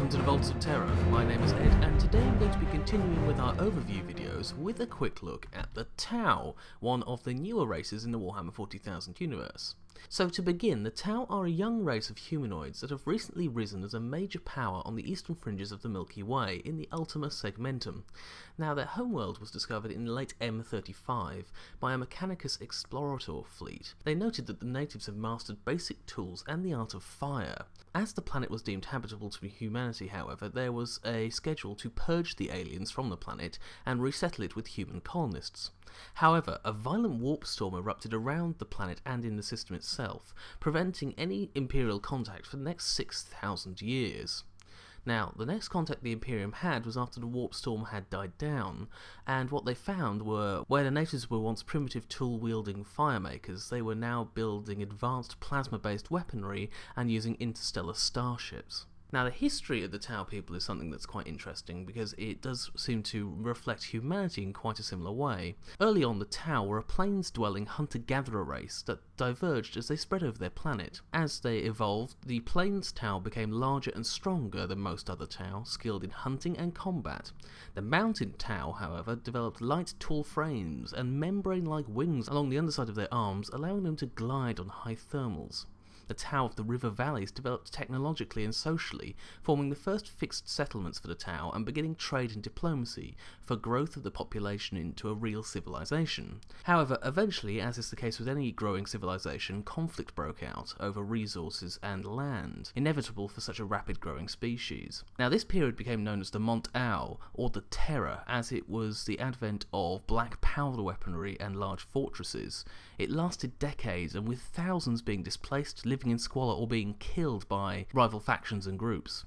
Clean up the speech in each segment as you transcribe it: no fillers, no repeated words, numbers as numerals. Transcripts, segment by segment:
welcome to the Vaults of Terra. My name is Ed, and today I'm going to be continuing with our overview videos with a quick look at the Tau, one of the newer races in the Warhammer 40,000 universe. So to begin, the Tau are a young race of humanoids that have recently risen as a major power on the eastern fringes of the Milky Way in the Ultima Segmentum. Now, their homeworld was discovered in late M35 by a Mechanicus Explorator fleet. They noted that the natives have mastered basic tools and the art of fire. As the planet was deemed habitable to humanity, however, there was a schedule to purge the aliens from the planet and resettle it with human colonists. However, a violent warp storm erupted around the planet and in the system itself, preventing any Imperial contact for the next 6,000 years. Now, the next contact the Imperium had was after the warp storm had died down, and what they found were, where the natives were once primitive tool-wielding firemakers, they were now building advanced plasma-based weaponry and using interstellar starships. Now, the history of the Tau people is something that's quite interesting because it does seem to reflect humanity in quite a similar way. Early on, the Tau were a plains-dwelling hunter-gatherer race that diverged as they spread over their planet. As they evolved, the plains Tau became larger and stronger than most other Tau, skilled in hunting and combat. The mountain Tau, however, developed light, tall frames and membrane-like wings along the underside of their arms, allowing them to glide on high thermals. The Tau of the river valleys developed technologically and socially, forming the first fixed settlements for the Tau and beginning trade and diplomacy for growth of the population into a real civilization. However, eventually, as is the case with any growing civilization, conflict broke out over resources and land, inevitable for such a rapid growing species. Now, this period became known as the Mon'tau, or the Terror, as it was the advent of black powder weaponry and large fortresses. It lasted decades, and with thousands being displaced, living in squalor, or being killed by rival factions and groups.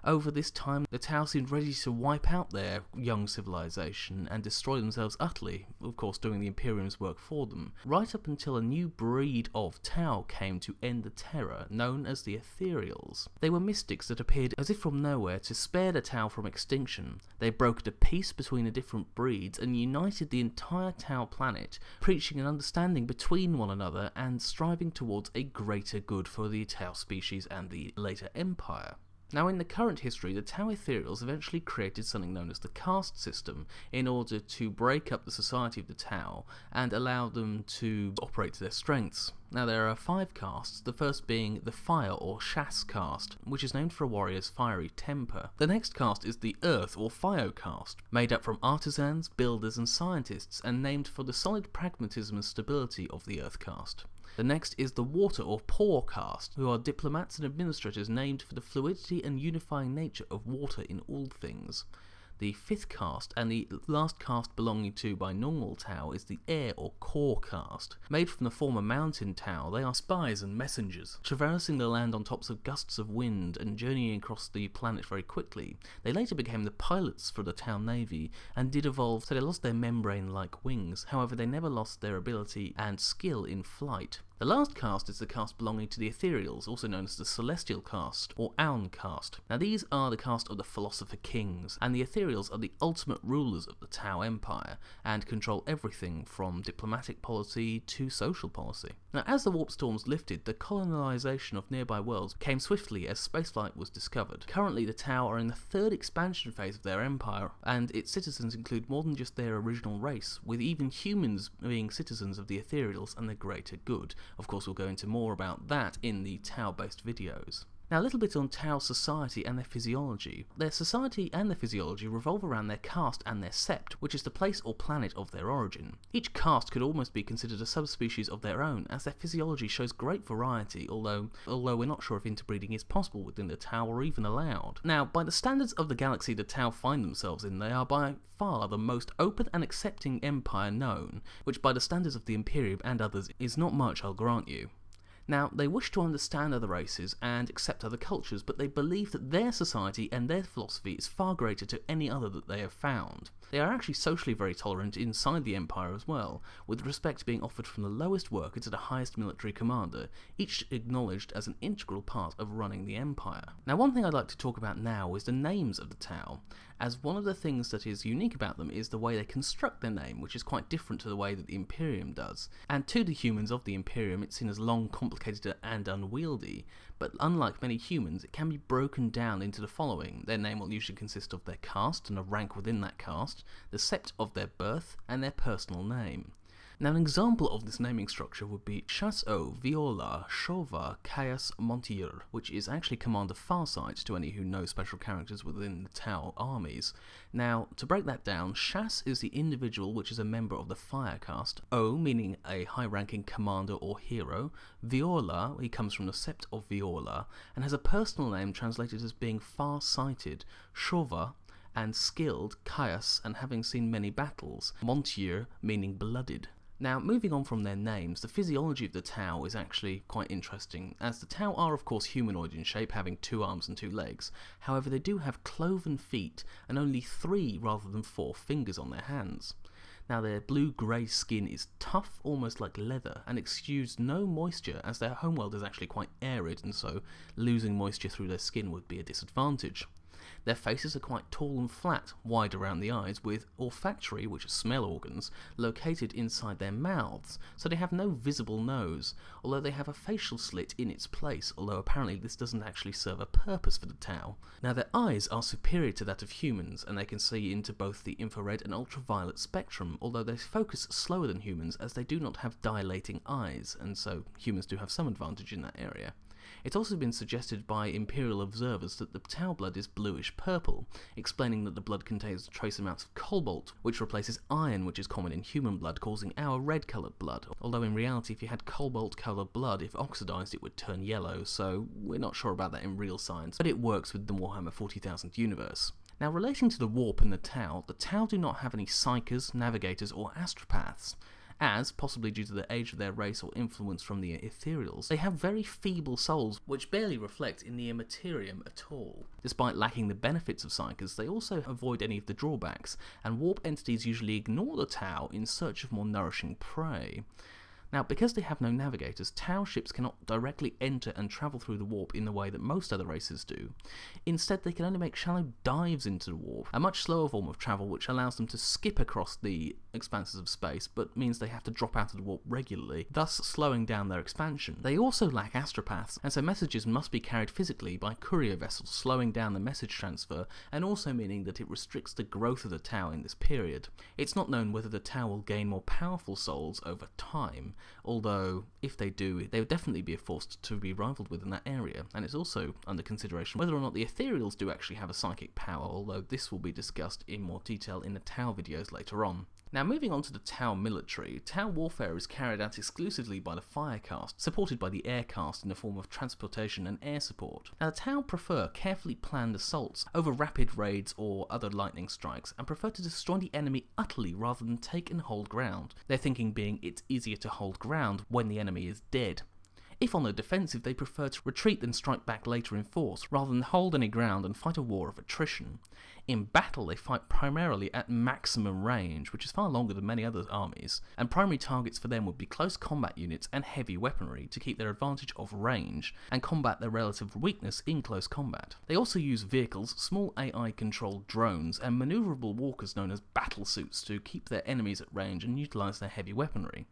Over this time, the Tau seemed ready to wipe out their young civilization and destroy themselves utterly, of course doing the Imperium's work for them, right up until a new breed of Tau came to end the terror, known as the Ethereals. They were mystics that appeared as if from nowhere to spare the Tau from extinction. They brokered a peace between the different breeds and united the entire Tau planet, preaching an understanding between one another and striving towards a greater good for the Tau species and the later Empire. Now, in the current history, the Tau Ethereals eventually created something known as the Caste System in order to break up the society of the Tau and allow them to operate to their strengths. Now, there are 5 castes, the first being the Fire or Shas caste, which is named for a warrior's fiery temper. The next caste is the Earth or Fio caste, made up from artisans, builders and scientists, and named for the solid pragmatism and stability of the Earth caste. The next is the Water or Poor caste, who are diplomats and administrators named for the fluidity and unifying nature of water in all things. The 5th caste, and the last caste belonging to by normal Tau, is the Air or Core caste. Made from the former mountain Tau, they are spies and messengers, traversing the land on tops of gusts of wind and journeying across the planet very quickly. They later became the pilots for the Tau Navy and did evolve, so they lost their membrane-like wings. However, they never lost their ability and skill in flight. The last caste is the caste belonging to the Ethereals, also known as the Celestial caste, or Aun caste. Now, these are the caste of the Philosopher Kings, and the Ethereals are the ultimate rulers of the Tau Empire, and control everything from diplomatic policy to social policy. Now, as the warp storms lifted, the colonization of nearby worlds came swiftly as spaceflight was discovered. Currently, the Tau are in the 3rd expansion phase of their empire, and its citizens include more than just their original race, with even humans being citizens of the Ethereals and the greater good. Of course, we'll go into more about that in the Tau-based videos. Now, a little bit on Tau society and their physiology. Their society and their physiology revolve around their caste and their sept, which is the place or planet of their origin. Each caste could almost be considered a subspecies of their own, as their physiology shows great variety, although we're not sure if interbreeding is possible within the Tau or even allowed. Now, by the standards of the galaxy the Tau find themselves in, they are by far the most open and accepting empire known, which by the standards of the Imperium and others is not much, I'll grant you. Now, they wish to understand other races and accept other cultures, but they believe that their society and their philosophy is far greater to any other that they have found. They are actually socially very tolerant inside the Empire as well, with respect being offered from the lowest worker to the highest military commander, each acknowledged as an integral part of running the Empire. Now, one thing I'd like to talk about now is the names of the Tau, as one of the things that is unique about them is the way they construct their name, which is quite different to the way that the Imperium does. And to the humans of the Imperium, it's seen as long, complicated and unwieldy, but unlike many humans, it can be broken down into the following. Their name will usually consist of their caste and a rank within that caste, the sept of their birth, and their personal name. Now, an example of this naming structure would be Chasse-O, Viola, Chauva, Caius, Mon'tau, which is actually Commander Farsight to any who know special characters within the Tau armies. Now, to break that down, Chasse is the individual which is a member of the Fire caste, O meaning a high-ranking commander or hero, Viola, he comes from the sept of Viola, and has a personal name translated as being far-sighted, Chauva, and skilled, Caius, and having seen many battles, Mon'tau meaning blooded. Now, moving on from their names, the physiology of the Tau is actually quite interesting, as the Tau are of course humanoid in shape, having 2 arms and 2 legs. However, they do have cloven feet and only 3 rather than 4 fingers on their hands. Now, their blue-grey skin is tough, almost like leather, and exudes no moisture, as their homeworld is actually quite arid, and so losing moisture through their skin would be a disadvantage. Their faces are quite tall and flat, wide around the eyes, with olfactory, which are smell organs, located inside their mouths, so they have no visible nose, although they have a facial slit in its place, although apparently this doesn't actually serve a purpose for the Tau. Now, their eyes are superior to that of humans, and they can see into both the infrared and ultraviolet spectrum, although they focus slower than humans as they do not have dilating eyes, and so humans do have some advantage in that area. It's also been suggested by Imperial observers that the Tau blood is bluish-purple, explaining that the blood contains trace amounts of cobalt, which replaces iron, which is common in human blood, causing our red-coloured blood, although in reality if you had cobalt-coloured blood, if oxidised it would turn yellow, so we're not sure about that in real science, but it works with the Warhammer 40,000 universe. Now, relating to the Warp and the Tau do not have any psychers, navigators or astropaths, as, possibly due to the age of their race or influence from the Ethereals, they have very feeble souls which barely reflect in the immaterium at all. Despite lacking the benefits of psychers, they also avoid any of the drawbacks, and warp entities usually ignore the Tau in search of more nourishing prey. Now, because they have no navigators, Tau ships cannot directly enter and travel through the warp in the way that most other races do. Instead, they can only make shallow dives into the warp, a much slower form of travel which allows them to skip across the expanses of space, but means they have to drop out of the warp regularly, thus slowing down their expansion. They also lack astropaths, and so messages must be carried physically by courier vessels, slowing down the message transfer, and also meaning that it restricts the growth of the Tau in this period. It's not known whether the Tau will gain more powerful souls over time, although if they do, they would definitely be forced to be rivaled with in that area, and it's also under consideration whether or not the Ethereals do actually have a psychic power, although this will be discussed in more detail in the Tau videos later on. Now, moving on to the Tau military, Tau warfare is carried out exclusively by the Fire caste, supported by the Air caste in the form of transportation and air support. Now, the Tau prefer carefully planned assaults over rapid raids or other lightning strikes, and prefer to destroy the enemy utterly rather than take and hold ground, their thinking being it's easier to hold ground when the enemy is dead. If on the defensive, they prefer to retreat and strike back later in force, rather than hold any ground and fight a war of attrition. In battle, they fight primarily at maximum range, which is far longer than many other armies, and primary targets for them would be close combat units and heavy weaponry to keep their advantage of range, and combat their relative weakness in close combat. They also use vehicles, small AI-controlled drones, and manoeuvrable walkers known as battle suits to keep their enemies at range and utilise their heavy weaponry.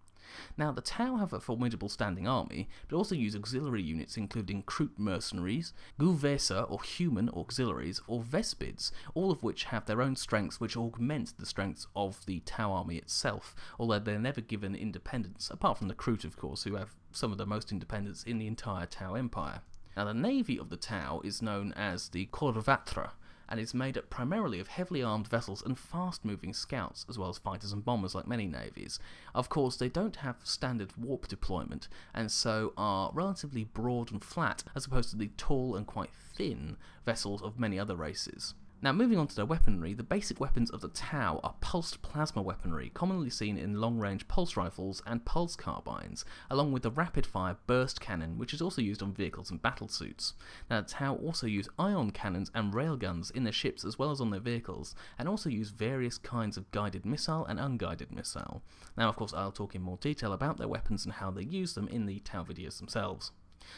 Now, the Tau have a formidable standing army, but also use auxiliary units including Kroot mercenaries, Guvesa or human auxiliaries, or Vespids, all of which have their own strengths which augment the strengths of the Tau army itself, although they're never given independence, apart from the Kroot of course, who have some of the most independence in the entire Tau Empire. Now, the navy of the Tau is known as the Corvatra, and is made up primarily of heavily armed vessels and fast-moving scouts, as well as fighters and bombers like many navies. Of course, they don't have standard warp deployment, and so are relatively broad and flat, as opposed to the tall and quite thin vessels of many other races. Now, moving on to their weaponry, the basic weapons of the Tau are pulsed plasma weaponry, commonly seen in long-range pulse rifles and pulse carbines, along with the rapid-fire burst cannon, which is also used on vehicles and battlesuits. Now, the Tau also use ion cannons and railguns in their ships as well as on their vehicles, and also use various kinds of guided missile and unguided missile. Now, of course, I'll talk in more detail about their weapons and how they use them in the Tau videos themselves.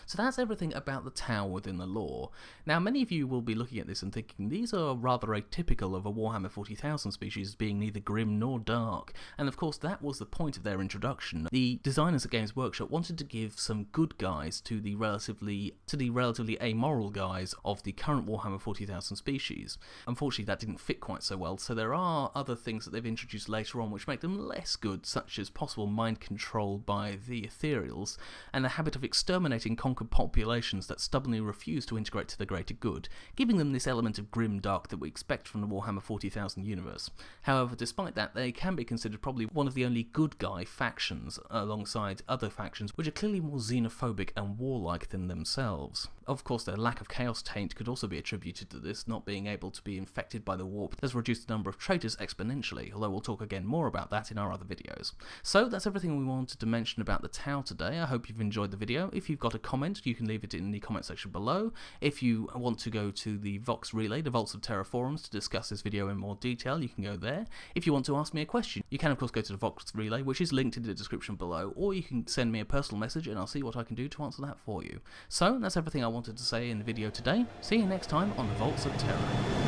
So that's everything about the Tau within the lore. Now, many of you will be looking at this and thinking these are rather atypical of a Warhammer 40,000 species being neither grim nor dark, and of course that was the point of their introduction. The designers at Games Workshop wanted to give some good guys to the relatively amoral guys of the current Warhammer 40,000 species. Unfortunately, that didn't fit quite so well, so there are other things that they've introduced later on which make them less good, such as possible mind control by the Ethereals, and the habit of exterminating conquered populations that stubbornly refuse to integrate to the greater good, giving them this element of grimdark that we expect from the Warhammer 40,000 universe. However, despite that, they can be considered probably one of the only good guy factions, alongside other factions which are clearly more xenophobic and warlike than themselves. Of course, their lack of chaos taint could also be attributed to this, not being able to be infected by the warp has reduced the number of traitors exponentially, although we'll talk again more about that in our other videos. So that's everything we wanted to mention about the Tau today. I hope you've enjoyed the video. If you've got a comment, you can leave it in the comment section below. If you want to go to the Vox Relay, the Vaults of Terra forums, to discuss this video in more detail, you can go there. If you want to ask me a question, you can of course go to the Vox Relay, which is linked in the description below, or you can send me a personal message and I'll see what I can do to answer that for you. So that's everything I wanted to say in the video today. See you next time on the Vaults of Terra.